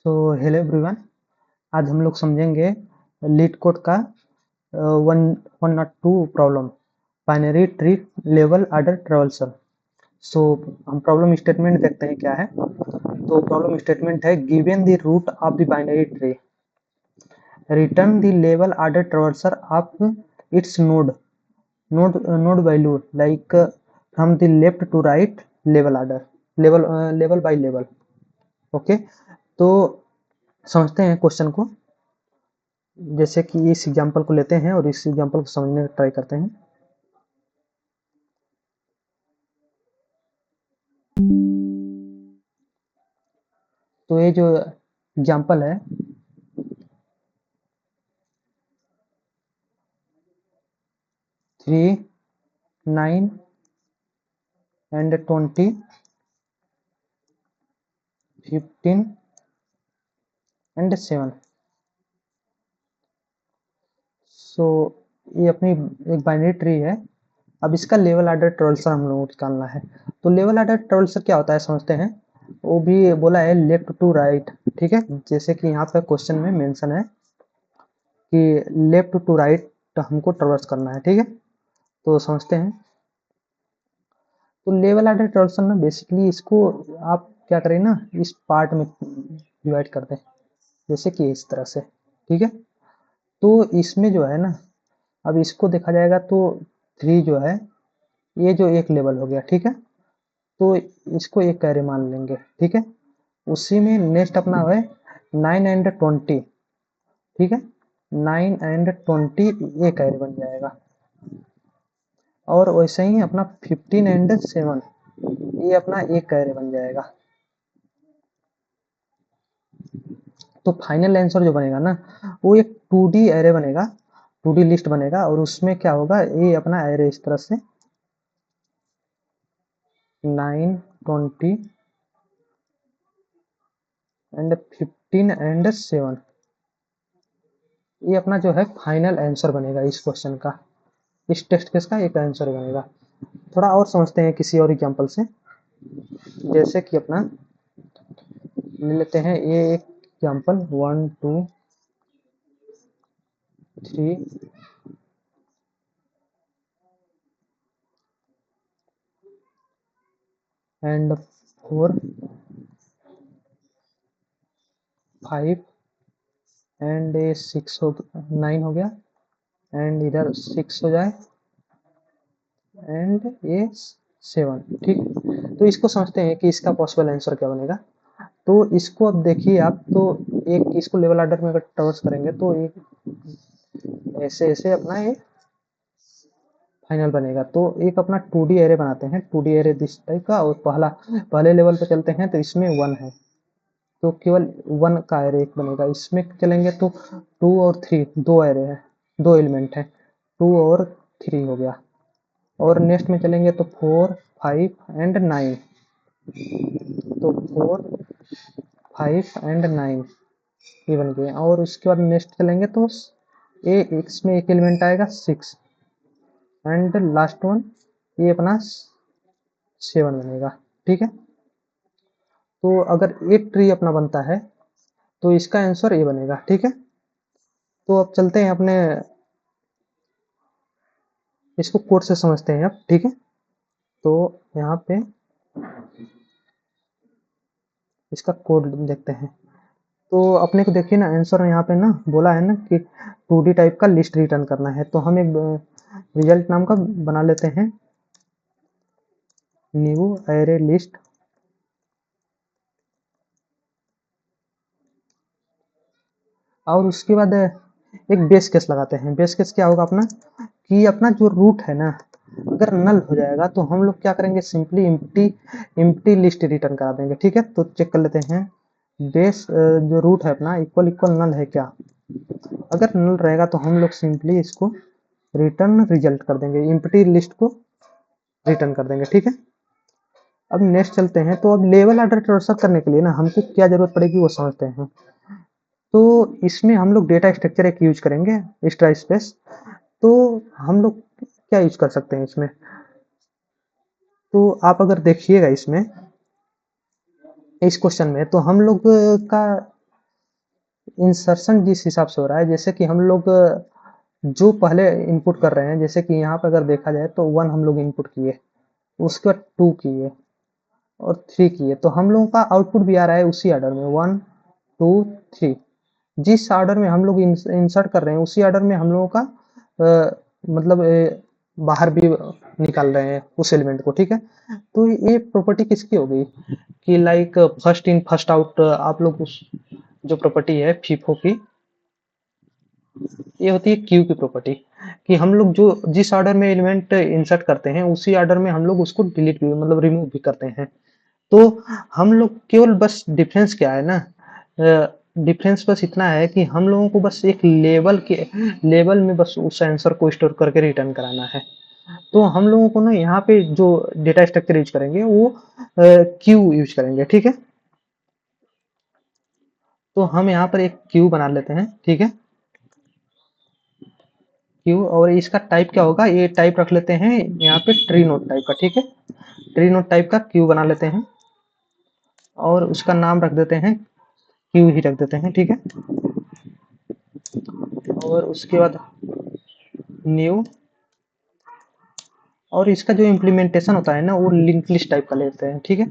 Hello everyone. आज हम लोग समझेंगे लीड कोड का 102 problem, binary tree level order traversal. हम प्रॉब्लम स्टेटमेंट देखते हैं क्या है। तो प्रॉब्लम स्टेटमेंट है, given the root of the binary tree, return the level order traversal of its node value like from the left to right level order, level by level. Okay, तो समझते हैं question को। जैसे कि इस example को लेते हैं और इस एग्जांपल को समझने का ट्राई करते हैं। तो ये जो एग्जांपल है, 3, 9 एंड 20, 15 एंड 7। ये अपनी एक बाइनरी ट्री है। अब इसका लेवल आर्डर ट्रेवल्सल हम लोगों को निकालना है। तो लेवल आर्डर ट्रेवल्सल क्या होता है समझते हैं। वो भी बोला है लेफ्ट टू राइट, ठीक है। जैसे कि यहाँ पे क्वेश्चन में मेंशन है कि लेफ्ट टू राइट हमको ट्रेवल्स करना है, ठीक है। तो समझते हैं। तो लेवल आर्डर ट्रेवल्सल ना, बेसिकली इसको आप क्या करें ना, इस पार्ट में डिवाइड कर दें, जैसे कि इस तरह से, ठीक है। तो इसमें जो है ना, अब इसको देखा जाएगा तो 3 जो है, ये जो एक लेवल हो गया, ठीक है। तो इसको एक कैरे मान लेंगे, ठीक है। उसी में नेक्स्ट अपना है 9 एंड 20, ठीक है। 9 एंड 20 ये कैरे बन जाएगा। और वैसे ही अपना 15 एंड 7 ये अपना एक कैरे बन जाएगा। तो फाइनल आंसर जो बनेगा ना, वो एक 2D एरे बनेगा, 2D लिस्ट बनेगा। और उसमें क्या होगा, ये अपना एरे इस तरह से 9, 20 एंड 15 एंड 7, ये अपना जो है फाइनल आंसर बनेगा इस क्वेश्चन का, इस टेस्ट केस का एक आंसर बनेगा। थोड़ा और समझते हैं किसी और एग्जांपल से। जैसे कि अपना ले लेते हैं ये एक एग्जांपल 1, 2, 3 एंड 4, 5 एंड ये 6 हो, 9 हो गया एंड इधर 6 हो जाए एंड ये 7, ठीक। तो इसको समझते हैं कि इसका पॉसिबल आंसर क्या बनेगा। तो इसको अब देखिए आप, तो एक इसको लेवल आर्डर में अगर ट्रेवर्स करेंगे तो एक ऐसे ऐसे अपना ये फाइनल बनेगा। तो एक अपना 2D एरे बनाते हैं, 2D एरे दिस टाइप का। और पहले लेवल पे चलते हैं तो इसमें 1 है, तो केवल 1 का एरे एक बनेगा। इसमें चलेंगे तो 2 और 3 दो एरे है, दो एलिमेंट है, 2 और 3 हो गया। और नेक्स्ट में चलेंगे तो 4, 5 एंड 9, तो 4, 5 एंड 9 ये बन गए। और उसके बाद नेक्स्ट चलेंगे तो इसमें एक एलिमेंट आएगा 6 एंड लास्ट वन ये अपना 7 बनेगा, ठीक है। तो अगर एक ट्री अपना बनता है तो इसका आंसर ये बनेगा, ठीक है। तो अब चलते हैं अपने, इसको कोड से समझते हैं अब, ठीक है। तो यहाँ पे इसका कोड देखते हैं। तो अपने को देखिए ना, आंसर यहाँ पे ना बोला है ना कि 2D टाइप का लिस्ट रिटर्न करना है। तो हम एक रिजल्ट नाम का बना लेते हैं, न्यू एरे लिस्ट। और उसके बाद एक बेस केस लगाते हैं। बेस केस क्या होगा अपना, कि अपना जो रूट है ना, अगर नल हो जाएगा तो हम लोग क्या करेंगे, सिंपली इम्प्टी लिस्ट रिटर्न करा देंगे, ठीक है। तो चेक कर लेते हैं, बेस जो रूट है अपना इक्वल इक्वल नल है क्या। अगर नल रहेगा तो हम लोग सिंपली इसको रिटर्न रिजल्ट कर देंगे, इम्प्टी लिस्ट को रिटर्न कर देंगे, ठीक है। अब नेक्स्ट चलते हैं। तो अब लेवल आर्डर ट्रांसफर करने के लिए ना हमको क्या जरूरत पड़ेगी वो समझते हैं। तो इसमें हम लोग डेटा स्ट्रक्चर एक यूज करेंगे, एक्स्ट्रा स्पेस। तो हम लोग क्या यूज कर सकते हैं इसमें, तो आप अगर देखिएगा इसमें, इस क्वेश्चन में, तो हम लोग का इंसर्शन जिस हिसाब से हो रहा है, जैसे कि हम लोग जो पहले इनपुट कर रहे हैं, जैसे कि यहाँ पर अगर देखा जाए तो 1 हम लोग इनपुट किए, उसके बाद 2 किए और 3 किए, तो हम लोगों का आउटपुट भी आ रहा है उसी ऑर्डर में 1 2 3। जिस ऑर्डर में हम लोग इंसर्ट कर रहे हैं उसी ऑर्डर में हम लोगों का मतलब बाहर भी निकाल रहे हैं उस एलिमेंट को, ठीक है। तो ये प्रॉपर्टी किसकी हो गई कि like first in first out, आप लोग उस जो प्रॉपर्टी है फीफो की, ये होती है क्यू की प्रॉपर्टी, कि हम लोग जो जिस ऑर्डर में एलिमेंट इंसर्ट करते हैं उसी ऑर्डर में हम लोग उसको डिलीट भी मतलब रिमूव भी करते हैं। तो हम लोग केवल बस डिफरेंस क्या है ना, डिफरेंस बस इतना है कि हम लोगों को बस एक लेवल में बस उस आंसर को स्टोर करके रिटर्न कराना है। तो हम लोगों को ना यहाँ पे जो डेटा स्ट्रक्चर यूज करेंगे वो क्यू यूज करेंगे, ठीक है। तो हम यहाँ पर एक क्यू बना लेते हैं, ठीक है, क्यू। और इसका टाइप क्या होगा, ये टाइप रख लेते हैं यहाँ पे ट्री नोट टाइप का, ठीक है। ट्री नोट टाइप का क्यू बना लेते हैं और उसका नाम रख देते हैं क्यू ही रख देते हैं, ठीक है। और उसके बाद न्यू, और इसका जो इम्प्लीमेंटेशन होता है ना वो लिंक लिस्ट टाइप का लेते हैं, ठीक है,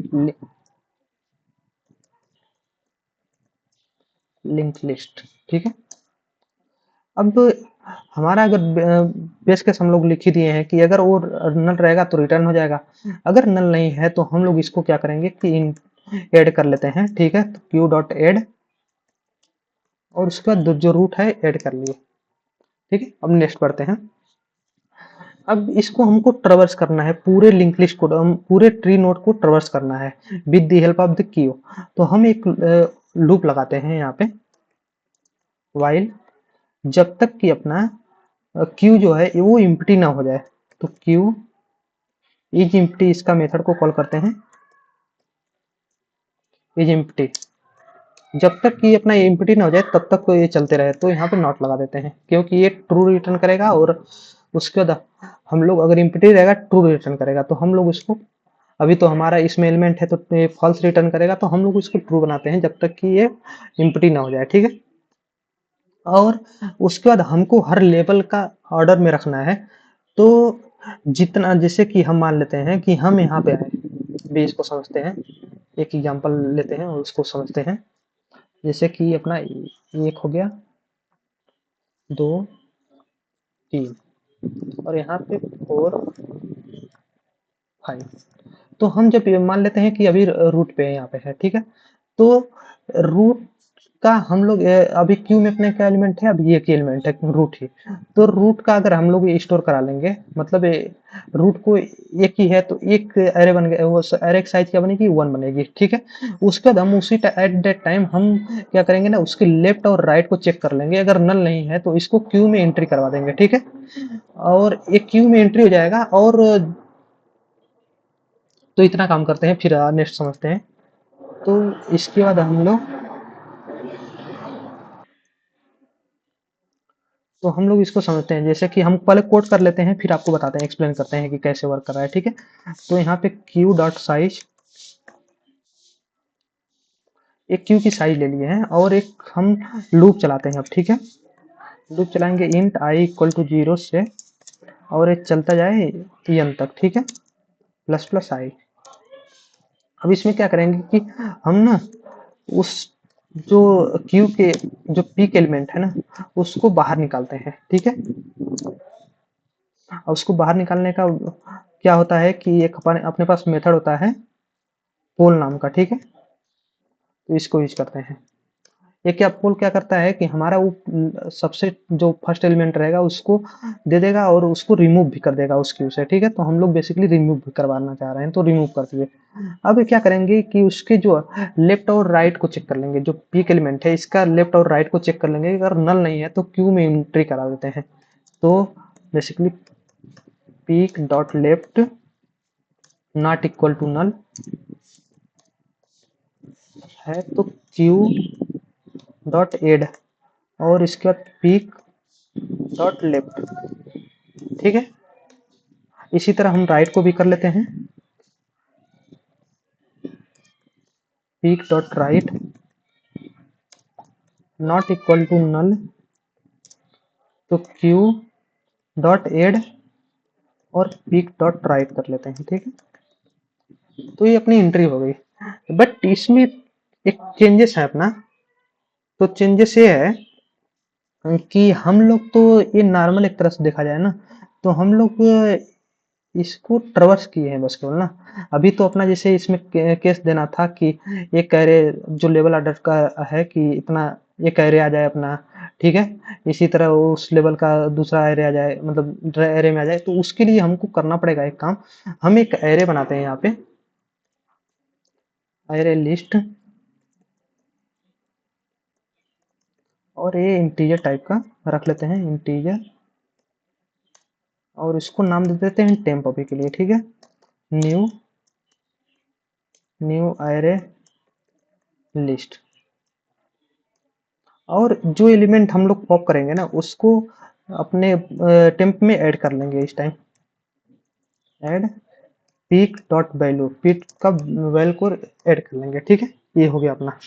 लिंक लिस्ट, ठीक है। अब हमारा अगर बेस केस हम लोग लिख ही दिए हैं कि अगर वो नल रहेगा तो रिटर्न हो जाएगा, अगर नल नहीं है तो हम लोग इसको क्या करेंगे कि ऐड कर लेते हैं, ठीक है। तो क्यू डॉट एड, और उसके बाद जो रूट है ऐड कर लिए, ठीक है। अब नेक्स्ट पढ़ते हैं। अब इसको हमको ट्रवर्स करना है, पूरे लिंक लिस्ट को, हम पूरे ट्री नोड को ट्रवर्स करना है with the help of the Q. तो हम एक लूप लगाते हैं यहाँ पे, वाइल, जब तक कि अपना क्यू जो है वो इम्प्टी ना हो जाए। तो क्यू इज इम्प्टी, इसका मेथड को कॉल करते हैं इज इम्प्टी। जब तक कि अपना इम्प्टी ना हो जाए तब तक तो ये चलते रहे, तो यहाँ पे नॉट लगा देते हैं क्योंकि ये ट्रू रिटर्न करेगा, और उसके बाद हम लोग अगर इम्प्टी रहेगा ट्रू रिटर्न करेगा, तो हम लोग उसको, अभी तो हमारा इसमें एलिमेंट है तो ये फॉल्स रिटर्न करेगा, तो हम लोग इसको ट्रू बनाते हैं जब तक कि ये इम्प्टी ना हो जाए, ठीक है। और उसके बाद हमको हर लेवल का ऑर्डर में रखना है। तो जितना, जैसे कि हम मान लेते हैं कि हम यहाँ पे आए, भी इसको समझते हैं, एक एग्जांपल लेते हैं और उसको समझते हैं। जैसे कि अपना एक हो गया, 2 3, और यहाँ पे 4 5। तो हम जब ये मान लेते हैं कि अभी रूट पे है, यहाँ पे है, ठीक है। तो रूट का हम लोग अभी क्यू में अपने क्या एलिमेंट है, अभी एक ही एलिमेंट है रूट ही। तो रूट का अगर हम लोग स्टोर करा लेंगे, मतलब रूट को एक ही है तो एक एरे बन गया, वो एरे की साइज क्या बनेगी 1 बनेगी, ठीक है। उसके बाद हम उसी एट दैट टाइम हम क्या करेंगे ना, उसके लेफ्ट और राइट को चेक कर लेंगे, अगर नल नहीं है तो इसको क्यू में एंट्री करवा देंगे, ठीक है। और एक क्यू में एंट्री हो जाएगा, और तो इतना काम करते हैं, फिर नेक्स्ट समझते हैं। तो इसके बाद हम लोग इसको समझते हैं, जैसे कि हम पहले कोड कर लेते हैं फिर आपको बताते हैं, एक्सप्लेन करते हैं कि कैसे वर्क कर रहा है, ठीक है। तो यहाँ पे क्यू डॉट साइज, एक क्यू की साइज ले लिए हैं, और एक हम लूप चलाते हैं अब, ठीक है। लूप चलाएंगे इंट आई इक्वल टू 0 से, और ये चलता जाए एन तक, ठीक है, प्लस प्लस आई। अब इसमें क्या करेंगे कि हम ना उस जो क्यू के जो पीक एलिमेंट है ना उसको बाहर निकालते हैं, ठीक है। और उसको बाहर निकालने का क्या होता है कि एक अपने पास मेथड होता है पोल नाम का, ठीक है। तो इसको यूज करते हैं। ये क्या पोल क्या करता है कि हमारा वो सबसे जो फर्स्ट एलिमेंट रहेगा उसको दे देगा और उसको रिमूव भी कर देगा उस क्यू से, ठीक है। तो हम लोग बेसिकली रिमूव भी करवाना चाह रहे हैं, तो रिमूव कर दिए। अब क्या करेंगे कि उसके जो लेफ्ट और राइट को चेक कर लेंगे, जो पीक एलिमेंट है इसका लेफ्ट और राइट को चेक कर लेंगे, अगर नल नहीं है तो क्यू में एंट्री करा देते हैं। तो basically peek dot left not equal to null है, तो क्यू डॉट एड, और इसके बाद पीक डॉट लेफ्ट, ठीक है। इसी तरह हम राइट को भी कर लेते हैं, peek dot right not equal to null, तो क्यू डॉट एड और पिक डॉट राइट कर लेते हैं, ठीक है। तो ये अपनी एंट्री हो गई, बट इसमें एक चेंजेस है अपना। तो चेंजेस ये है कि हम लोग तो ये नॉर्मल एक तरह से देखा जाए ना, तो हम लोग इसको ट्रवर्स किए हैं बस केवल ना। अभी तो अपना जैसे इसमें केस देना था कि ये कह रहे जो लेवल ऑर्डर का है कि इतना ये कह रहे आ जाए अपना, ठीक है। इसी तरह उस लेवल का दूसरा एरे आ जाए, मतलब एरे में आ जाए, तो उसके लिए हमको करना पड़ेगा एक काम। हम एक एरे बनाते हैं यहाँ पे, एरे लिस्ट, और ये इंटीजर टाइप का रख लेते हैं, इंटीजर, और इसको नाम दे देते हैं टेम्प अभी के लिए, ठीक है। न्यू न्यू एरे लिस्ट, और जो एलिमेंट हम लोग पॉप करेंगे ना उसको अपने टेम्प में ऐड कर लेंगे इस time. Add peak dot value, peak का वैल्यू को ऐड कर लेंगे, ठीक है। ये हो गया अपना।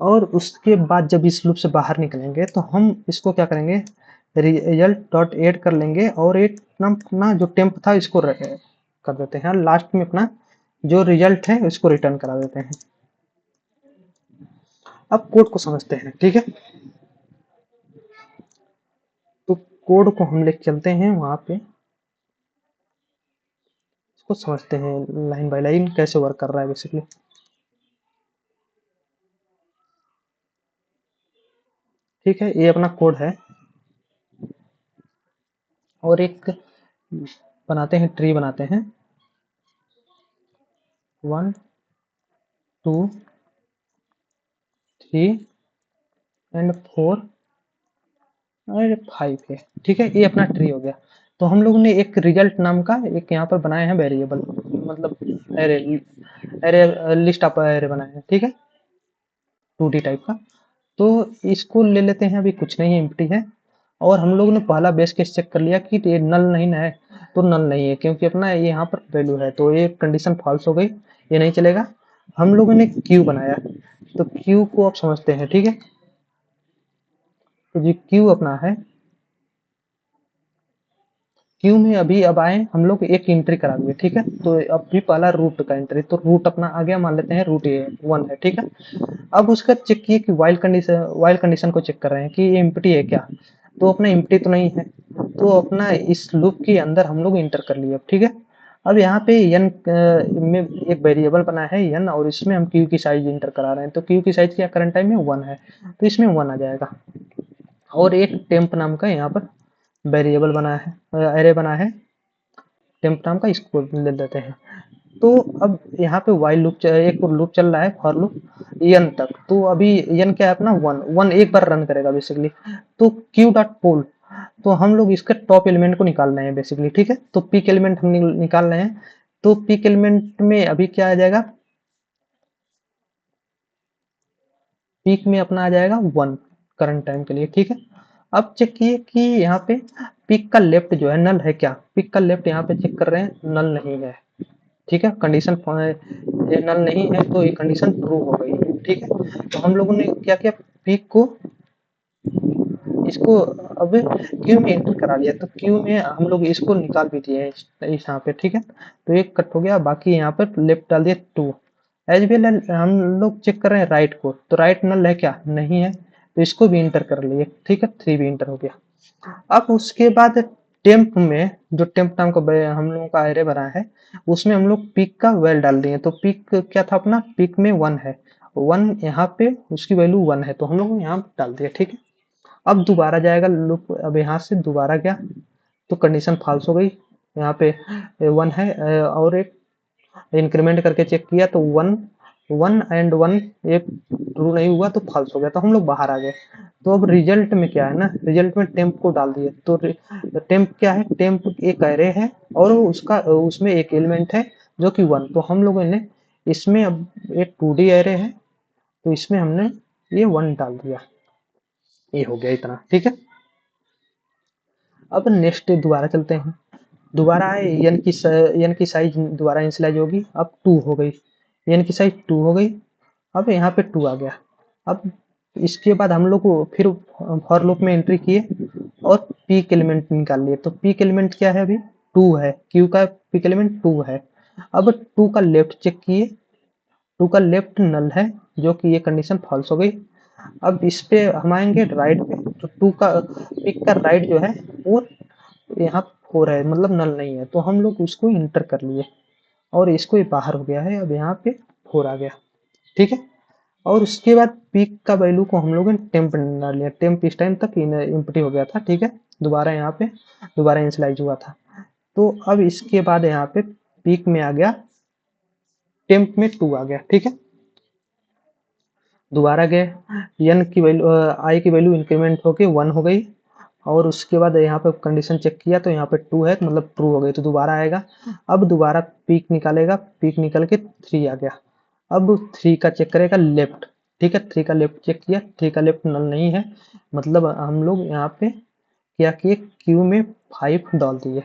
और उसके बाद जब इस लूप से बाहर निकलेंगे तो हम इसको क्या करेंगे, रिजल्ट डॉट ऐड कर लेंगे, और एक अपना जो टेम्प था इसको कर देते हैं लास्ट में, अपना जो रिजल्ट है उसको रिटर्न करा देते हैं। अब कोड को समझते हैं, ठीक है। तो कोड को हम लेके चलते हैं वहां पे, इसको समझते हैं लाइन बाय लाइन कैसे वर्क कर रहा है बेसिकली। ठीक है, ये अपना कोड है, और एक बनाते हैं, ट्री बनाते हैं, 1 2 3 एंड 4 और 5 है, ठीक है। ये अपना ट्री हो गया। तो हम लोग ने एक रिजल्ट नाम का एक यहाँ पर बनाए हैं वेरिएबल, मतलब array, array list of array बनाए हैं, ठीक है, 2D टाइप का। तो इसको ले लेते हैं, अभी कुछ नहीं है, एम्प्टी है। और हम लोग ने पहला बेस केस चेक कर लिया कि ये नल नहीं है, तो नल नहीं है क्योंकि अपना ये यहाँ पर वैल्यू है, तो ये कंडीशन फॉल्स हो गई, ये नहीं चलेगा। हम लोगों ने क्यू बनाया, तो क्यू को आप समझते हैं, ठीक है। तो जो क्यू अपना है, क्यू में अभी अब आए हम लोग एक एंट्री करा दिए, ठीक है। तो अभी पहला रूट का एंट्री, तो रूट अपना आ गया, मान लेते हैं रूट ये 1 है, ठीक है। अब उसका चेक किए कि वाइल कंडीशन को चेक कर रहे हैं कि ये एम्प्टी है क्या, तो अपना एम्प्टी तो नहीं है, तो अपना इस लूप के अंदर हम लोग इंटर कर लिए, ठीक है। अब यहाँ पे n में एक वेरिएबल बना है n, और इसमें हम क्यू की साइज इंटर करा रहे हैं, तो क्यू की साइज क्या करंट टाइम में 1 है, तो इसमें 1 आ जाएगा। और एक टेम्प नाम का यहाँ पर वेरिएबल बना है, एरे बना है टेम्प नाम का, इसको ले लेते हैं। तो अब यहाँ पे वाइल लूप एक लूप चल रहा है, फॉर लूप एन तक। तो अभी एन क्या है अपना 1 1 एक बार रन करेगा बेसिकली। तो क्यू डॉट पोल, तो हम लोग इसके टॉप एलिमेंट को निकाल रहे हैं बेसिकली, ठीक है। तो पीक एलिमेंट हम निकाल रहे हैं, तो पीक एलिमेंट में अभी क्या आ जाएगा, पीक में अपना आ जाएगा 1 करंट टाइम के लिए, ठीक है। अब चेक किए कि यहाँ पे पीक का लेफ्ट जो है नल है क्या, पीक का लेफ्ट यहाँ पे चेक कर रहे हैं, नल नहीं है, ठीक है। कंडीशन ये नल नहीं है, तो ये कंडीशन ट्रू हो गई, ठीक है। तो हम लोगों ने क्या किया, पीक को इसको अब क्यू में एंटर करा लिया, तो क्यू में हम लोग इसको निकाल भी दिए इस यहाँ पे, ठीक है। तो एक कट हो गया, बाकी यहाँ पर लेफ्ट डाल दिया 2। एज वेल हम लोग चेक कर रहे हैं राइट को, तो राइट नल है क्या, नहीं है, तो इसको भी इंटर कर लिए, ठीक है, 3 भी इंटर हो गया। अब उसके बाद टेम्प में जो टेम्प नाम का हम लोगों का एरे बना है, उसमें हम लोग पिक का वैल डाल दिए। तो पिक क्या था अपना, पिक में 1 है, 1 यहाँ पे उसकी वैल्यू 1 है, तो हम लोग यहाँ डाल दिया, ठीक है। अब दोबारा जाएगा लूप, अब यहाँ से दोबारा गया, तो कंडीशन फॉल्स हो गई, यहाँ पे 1 है, और एक इंक्रीमेंट करके चेक किया तो 1 1 एंड 1 एक ट्रू नहीं हुआ, तो फॉल्स हो गया, तो हम लोग बाहर आ गए। तो अब रिजल्ट में क्या है ना, रिजल्ट में टेम्प को डाल दिए। तो टेम्प क्या है, टेम्प एक एरे है, और उसका उसमें एक एलिमेंट है जो कि 1, तो हम लोगों ने इसमें अब एक 2D एरे है, तो इसमें हमने ये 1 डाल दिया। ये हो गया इतना, ठीक है। अब नेक्स्ट दोबारा चलते हैं, दोबारा आए, एन की साइज दोबारा इनिशियलाइज होगी, अब 2 हो गई, एन की साइज 2 हो गई। अब यहाँ पे 2 आ गया। अब इसके बाद हम लोग को फिर फॉर लूप में एंट्री किए और पीक एलिमेंट निकाल लिए। तो पीक एलिमेंट क्या है अभी? 2 है। क्यू का पीक एलिमेंट 2 है। अब 2 का लेफ्ट चेक किए, 2 का लेफ्ट नल है, जो कि ये कंडीशन फॉल्स हो गई। अब इस पे हम आएंगे राइट पे, तो 2 का पीक का राइट जो है वो यहाँ 4 है, मतलब नल नहीं है, तो हम लोग उसको इंटर कर लिए और इसको ये बाहर हो गया है। अब यहाँ पे 4 आ गया, ठीक है। और उसके बाद पीक का वैल्यू को हम लोगों ने टेम्प डाल लिया। टेम्प इस टाइम तक इम्पटी हो गया था, ठीक है। दोबारा यहाँ पे दोबारा इनिशियलाइज हुआ था। तो अब इसके बाद यहाँ पे पीक में आ गया, टेम्प में 2 आ गया, ठीक है। दोबारा गए, एन की वैल्यू आई की वैल्यू इंक्रीमेंट होके 1 हो गई। और उसके बाद यहाँ पे कंडीशन चेक किया तो यहाँ पे 2 है, तो मतलब ट्रू हो गई, तो दोबारा आएगा। अब दोबारा पीक निकालेगा, पीक निकल के 3 आ गया। अब 3 का चेक करेगा लेफ्ट, ठीक है। 3 का लेफ्ट चेक किया, 3 का लेफ्ट नल नहीं है, मतलब हम लोग यहाँ पे क्या किए, क्यू में 5 डाल दिए,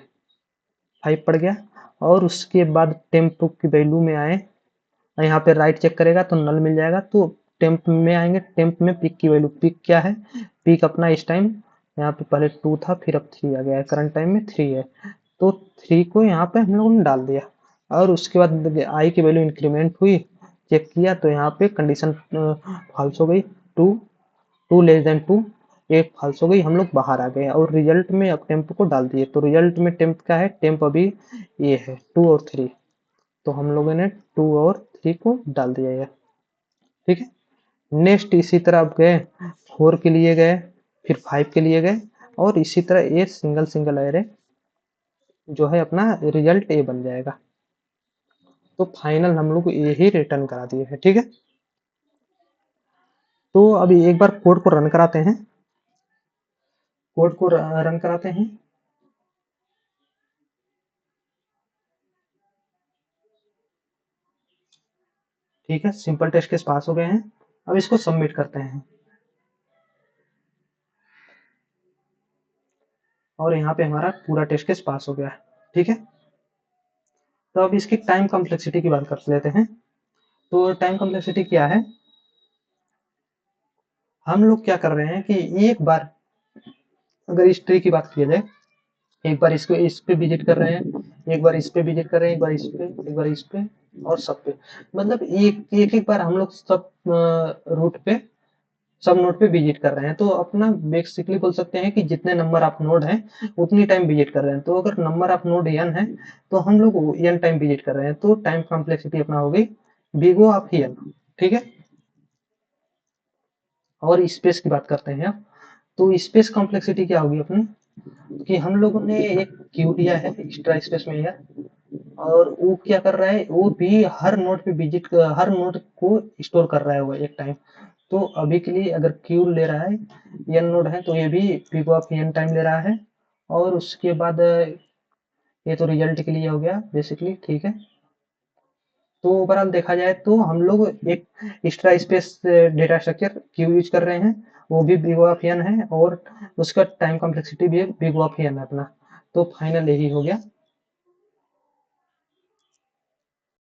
5 पड़ गया। और उसके बाद टेम्प की वैल्यू में आए, यहाँ पे राइट चेक करेगा तो नल मिल जाएगा। तो टेम्प में आएंगे, टेम्प में पिक की वैल्यू, पिक क्या है, पिक अपना इस टाइम यहाँ पे पहले 2 था, फिर अब 3 आ गया है, करंट टाइम में 3 है। तो 3 को यहाँ पे हम लोगों ने डाल दिया। और उसके बाद आई की वैल्यू इंक्रीमेंट हुई, चेक किया तो यहाँ पे कंडीशन फॉल्स हो गई, 2 2 लेस देन 2, ये फॉल्स हो गई, हम लोग बाहर आ गए और रिजल्ट में अब टेम्प को डाल दिए। तो रिजल्ट में टेम्प क्या है, टेम्प अभी ये है 2 और 3, तो हम लोगों ने 2 और 3 को डाल दिया है, ठीक है। नेक्स्ट इसी तरह आप गए, 4 के लिए गए, फिर 5 के लिए गए, और इसी तरह ये सिंगल सिंगल एरे जो है अपना रिजल्ट ए बन जाएगा। तो फाइनल हम लोग ये ही रिटर्न करा दिए है, ठीक है। तो अभी एक बार कोड को रन कराते हैं, कोड को रन कराते हैं। ठीक है, सिंपल टेस्ट केस पास हो गए हैं। अब इसको सबमिट करते हैं और यहाँ पे हमारा पूरा टेस्ट केस पास हो गया है, ठीक है। तो अब इसकी टाइम कॉम्प्लेक्सिटी की बात कर लेते हैं। तो टाइम कॉम्प्लेक्सिटी क्या है, हम लोग क्या कर रहे हैं कि एक बार अगर इस ट्री की बात की जाए, एक बार इसको इस पे विजिट कर रहे हैं, एक बार इस पे विजिट कर रहे हैं, एक बार इस पे, एक बार इस पे और सब पे, मतलब एक बार हम लोग सब रूट पे, सब नोड पे विजिट कर रहे हैं। तो अपना बेसिकली बोल सकते हैं कि जितने नंबर ऑफ नोड हैं उतनी टाइम विजिट कर रहे हैं। तो अगर नंबर ऑफ नोड n है तो हम लोग n टाइम विजिट कर रहे हैं, तो टाइम कॉम्प्लेक्सिटी अपना हो गई बिग O ऑफ n, ठीक है। और स्पेस की बात करते हैं अब, तो स्पेस कॉम्प्लेक्सिटी क्या होगी अपनी, कि हम लोगों ने एक क्यू दिया है एक्स्ट्रा स्पेस में है, और वो क्या कर रहा है, वो भी हर नोड पे विजिट, हर नोड को स्टोर कर रहा है वो एक टाइम। तो अभी के लिए अगर क्यू ले रहा है, एन नोड है, तो ये भी बिग ऑफ एन टाइम ले रहा है। और उसके बाद ये तो रिजल्ट के लिए हो गया बेसिकली, ठीक है। तो ओवरऑल देखा जाए तो हम लोग एक extra space data structure Q use कर रहे हैं, वो भी बिग ऑफ एन है, और उसका टाइम कॉम्प्लेक्सिटी भी बिग ऑफ एन है अपना। तो फाइनल यही हो गया।